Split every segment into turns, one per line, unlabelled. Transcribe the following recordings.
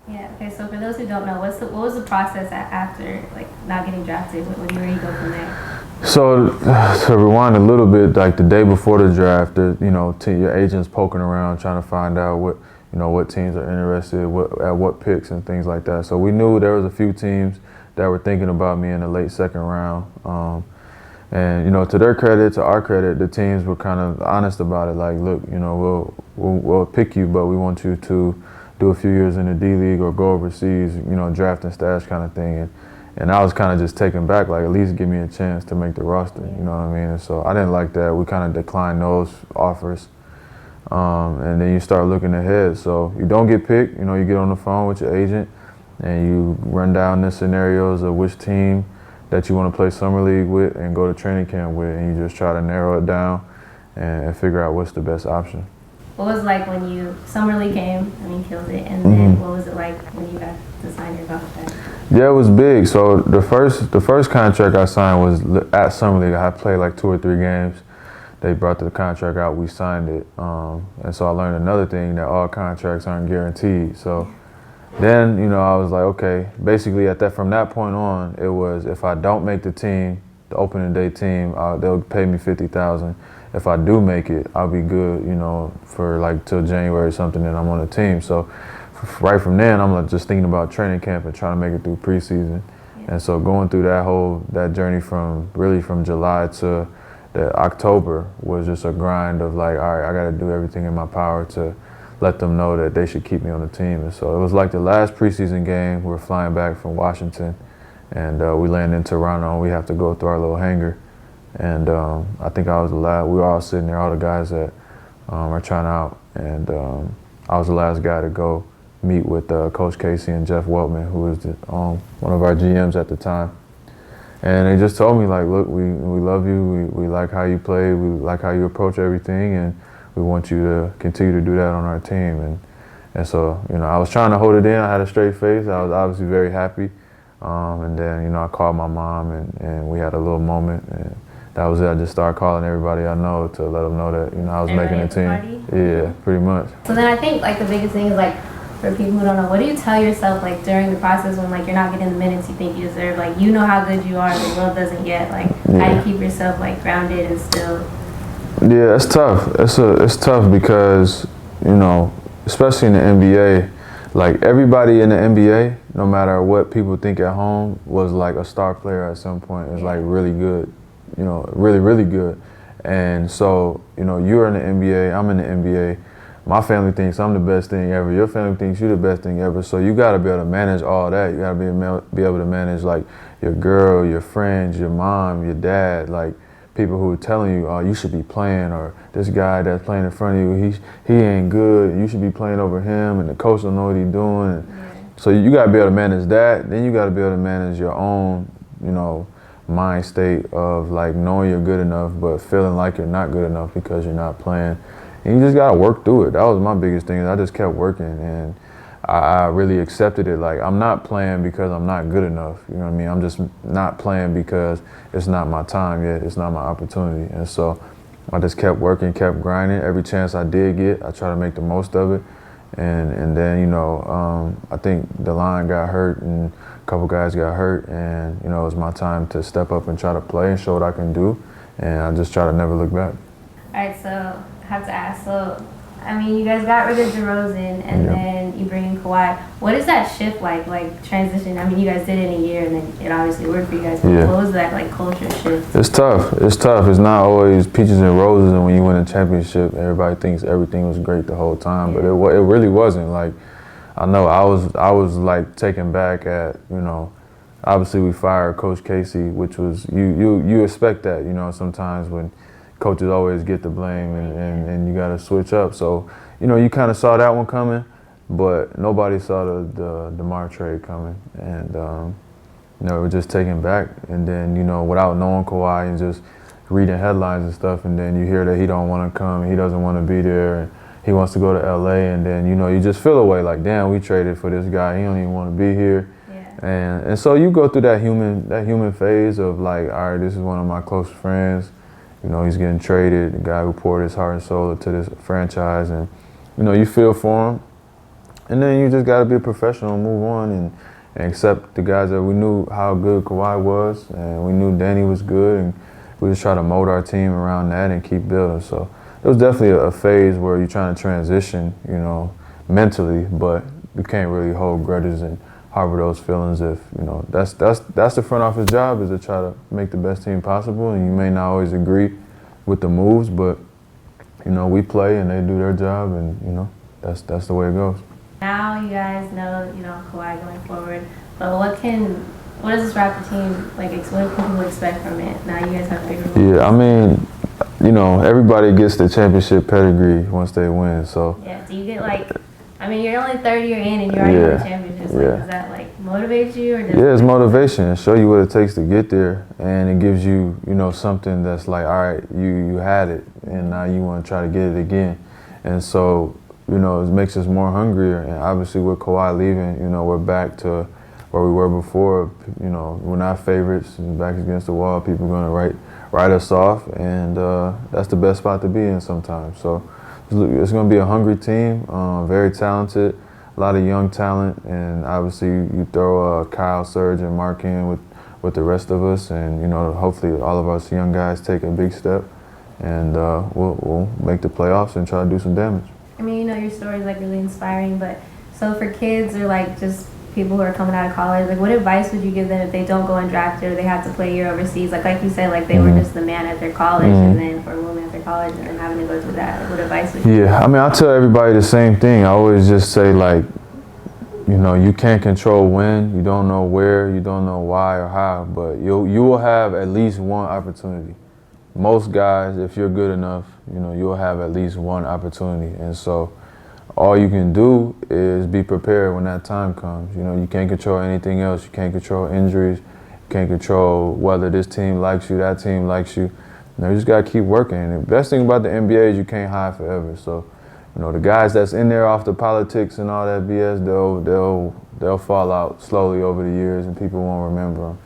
Yeah. Okay. So for those who don't know, what was the process after like not getting drafted? Where do you go from there?
So to rewind a little bit, like the day before the draft, your agent's poking around trying to find out what teams are interested, at what picks and things like that. So we knew there was a few teams that were thinking about me in the late second round. And to their credit, to our credit, the teams were kind of honest about it. Like, look, we'll pick you, but we want you to do a few years in the D League or go overseas, draft and stash kind of thing. And I was kind of just taken back, like at least give me a chance to make the roster, you know what I mean? And so I didn't like that. We kind of declined those offers. And then you start looking ahead. So you don't get picked, you get on the phone with your agent and you run down the scenarios of which team that you want to play summer league with and go to training camp with, and you just try to narrow it down and figure out what's the best option.
What was it like when summer league came, killed it, and then what was it like when you got to sign your contract?
Yeah, it was big. So the first contract I signed was at summer league. I had played like 2 or 3 games. They brought the contract out, we signed it. And so I learned another thing, that all contracts aren't guaranteed. So then, I was like, okay, basically from that point on, it was if I don't make the team, the opening day team, they'll pay me $50,000. If I do make it, I'll be good, for like till January or something, and I'm on the team. So right from then, I'm just thinking about training camp and trying to make it through preseason. Yeah. And so going through that journey from July to October was just a grind of like, all right, I got to do everything in my power to let them know that they should keep me on the team. And so it was like the last preseason game. We're flying back from Washington, and we land in Toronto, and we have to go through our little hangar. And I think I was the last. We were all sitting there, all the guys that are trying out, and I was the last guy to go meet with Coach Casey and Jeff Weltman, who was one of our GMs at the time. And they just told me, like, look, we love you, we like how you play, we like how you approach everything, and we want you to continue to do that on our team. And so, I was trying to hold it in. I had a straight face. I was obviously very happy. And then, I called my mom, and we had a little moment. And that was it. I just started calling everybody I know to let them know that, I was making the team. Yeah, pretty much.
So then I think, like, the biggest thing is, like, for people who don't know, what do you tell yourself, like, during the process when, like, you're not getting the minutes you think you deserve? Like, you know how good you are, the world doesn't get. Like, how do you keep yourself, like, grounded and still?
Yeah, it's tough. It's tough because, especially in the NBA, like everybody in the NBA, no matter what people think at home, was like a star player at some point. It's like really good, really, really good. And so, you're in the NBA, I'm in the NBA. My family thinks I'm the best thing ever. Your family thinks you're the best thing ever. So you got to be able to manage all that. You got to be able to manage like your girl, your friends, your mom, your dad, like people who are telling you, oh, you should be playing, or this guy that's playing in front of you, he ain't good. You should be playing over him, and the coach don't know what he's doing. So you got to be able to manage that. Then you got to be able to manage your own, mind state of like knowing you're good enough, but feeling like you're not good enough because you're not playing. And you just got to work through it. That was my biggest thing. I just kept working, and I really accepted it. Like, I'm not playing because I'm not good enough. You know what I mean? I'm just not playing because it's not my time yet. It's not my opportunity. And so I just kept working, kept grinding. Every chance I did get, I tried to make the most of it. And then, I think the line got hurt and a couple guys got hurt. And, it was my time to step up and try to play and show what I can do. And I just try to never look back.
All right, so I have to ask. So, you guys got rid of Derozan, and then you bring in Kawhi. What is that shift like transition? You guys did it in a year, and then it obviously worked for you guys. But what was that, like, culture shift?
It's tough. It's not always peaches and roses, and when you win a championship, everybody thinks everything was great the whole time. But it really wasn't. Like, I know I was like taken back at, obviously we fired Coach Casey, which was, you expect that, sometimes when coaches always get the blame and you got to switch up. So, you kind of saw that one coming, but nobody saw the DeMar trade coming. And, we're just taken back. And then, without knowing Kawhi and just reading headlines and stuff, and then you hear that he don't want to come, he doesn't want to be there, and he wants to go to LA, and then, you just feel away like, damn, we traded for this guy, he don't even want to be here. Yeah. And so you go through that human phase of like, all right, this is one of my close friends. He's getting traded, the guy who poured his heart and soul into this franchise, and, you feel for him. And then you just got to be a professional and move on and accept the guys that we knew how good Kawhi was, and we knew Danny was good, and we just try to mold our team around that and keep building. So it was definitely a phase where you're trying to transition, you know, mentally, but you can't really hold grudges and harbor those feelings if, you know, that's the front office job, is to try to make the best team possible, and you may not always agree with the moves, but, you know, we play and they do their job, and, you know, that's the way it goes.
Now you guys know, you know, Kawhi going forward, but what does this Raptor team, like, what can people expect from it? Now you guys have bigger goals.
Yeah, I mean, you know, everybody gets the championship pedigree once they win, so.
Yeah, do you get, like, I mean, you're only third year in and you already won championships. Like, does that, like, motivate you? Or
Yeah, it's motivation. It show you what it takes to get there, and it gives you, you know, something that's like, all right, you had it, and now you want to try to get it again. And so, you know, it makes us more hungrier. And obviously with Kawhi leaving, you know, we're back to where we were before. You know, we're not favorites, and back against the wall, people are going to write us off, and that's the best spot to be in sometimes. So it's going to be a hungry team, very talented, a lot of young talent, and obviously you throw Kyle, Serge, and Mark in with the rest of us, and, you know, hopefully all of us young guys take a big step, and we'll make the playoffs and try to do some damage.
I mean, you know, your story is, like, really inspiring, but so for kids or, like, just people who are coming out of college, like, what advice would you give them if they don't go undrafted or they have to play a year overseas? Like you said, like, they were just the man at their college and then, or woman at their college, and then having to go through that. Like, what advice would you give?
I mean, I tell everybody the same thing. I always just say, like, you know, you can't control when, you don't know where, you don't know why or how, but you will have at least one opportunity. Most guys, if you're good enough, you know, you'll have at least one opportunity. And so all you can do is be prepared when that time comes. You know, you can't control anything else. You can't control injuries. You can't control whether this team likes you, that team likes you. You know, you just got to keep working. And the best thing about the NBA is you can't hide forever. So, you know, the guys that's in there off the politics and all that BS, they'll fall out slowly over the years and people won't remember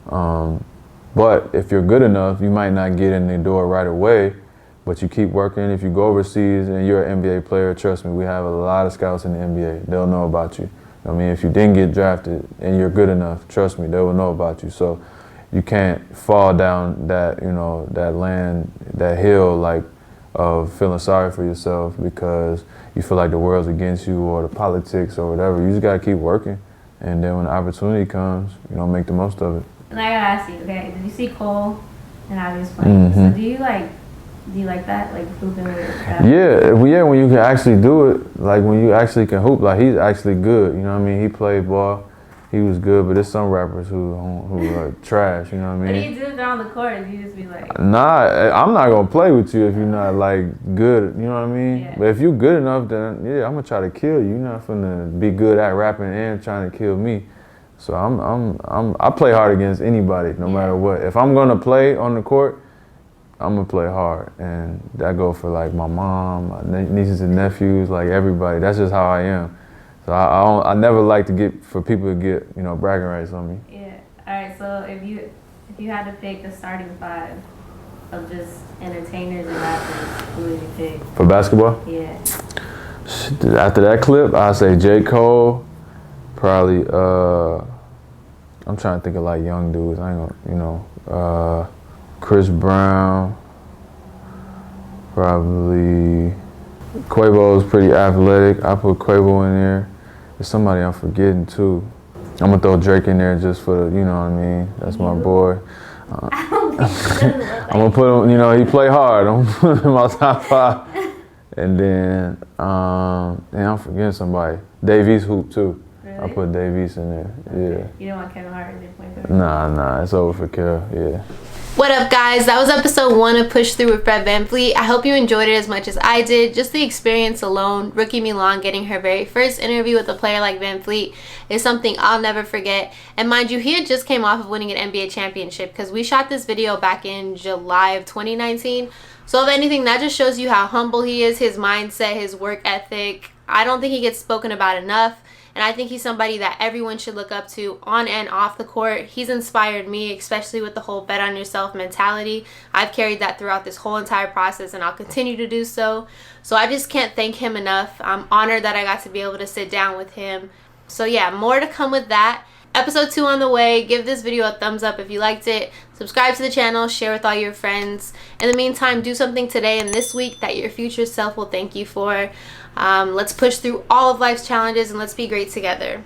them. But if you're good enough, you might not get in the door right away, but you keep working. If you go overseas and you're an NBA player, trust me, we have a lot of scouts in the NBA. They'll know about you. I mean, if you didn't get drafted and you're good enough, trust me, they will know about you. So you can't fall down that, you know, that hill, like, of feeling sorry for yourself because you feel like the world's against you or the politics or whatever. You just got to keep working. And then when the opportunity comes, you know, make the most of it.
And I gotta ask you, okay, did you see Cole and how he was playing? So do you like that, like hooping with that? Yeah,
when you can actually do it, like when you actually can hoop, like he's actually good, you know what I mean? He played ball, he was good, but there's some rappers who are trash, you know what I mean?
What do you do if they're on the court? You just be like...
Nah, I'm not gonna play with you if you're not, like, good, you know what I mean?
Yeah.
But if you're good enough, then yeah, I'm gonna try to kill you. You're not finna be good at rapping and trying to kill me. So I play hard against anybody, no matter what. If I'm gonna play on the court, I'm gonna play hard, and that go for, like, my mom, my nieces and nephews, like everybody. That's just how I am. So I never like for people to get, you know, bragging rights on me.
Yeah. All right. So if you had to pick the starting five of just entertainers and rappers, who would you pick?
For basketball?
Yeah.
After that clip, I'd say J. Cole. Probably, I'm trying to think of, like, young dudes. I ain't gonna, you know, Chris Brown. Probably Quavo's pretty athletic. I put Quavo in there. There's somebody I'm forgetting too. I'm gonna throw Drake in there just for the, you know what I mean? That's my boy. I'm gonna put him, you know, he play hard. I'm gonna put him in my top five. And then, I'm forgetting somebody. Davies hoop too.
Really?
I put Davies in there, yeah.
You don't want Kevin Hart in your point guard?
Nah, it's over for Kev, yeah.
What up, guys? That was episode 1 of Push Through with Fred VanVleet. I hope you enjoyed it as much as I did. Just the experience alone, Rookie Milan getting her very first interview with a player like VanVleet is something I'll never forget. And mind you, he had just came off of winning an NBA championship because we shot this video back in July of 2019. So if anything, that just shows you how humble he is, his mindset, his work ethic. I don't think he gets spoken about enough. And I think he's somebody that everyone should look up to on and off the court. He's inspired me, especially with the whole bet on yourself mentality. I've carried that throughout this whole entire process, and I'll continue to do so. So I just can't thank him enough. I'm honored that I got to be able to sit down with him. So yeah, more to come with that. Episode 2 on the way. Give this video a thumbs up if you liked it. Subscribe to the channel. Share with all your friends. In the meantime, do something today and this week that your future self will thank you for. Let's push through all of life's challenges and let's be great together.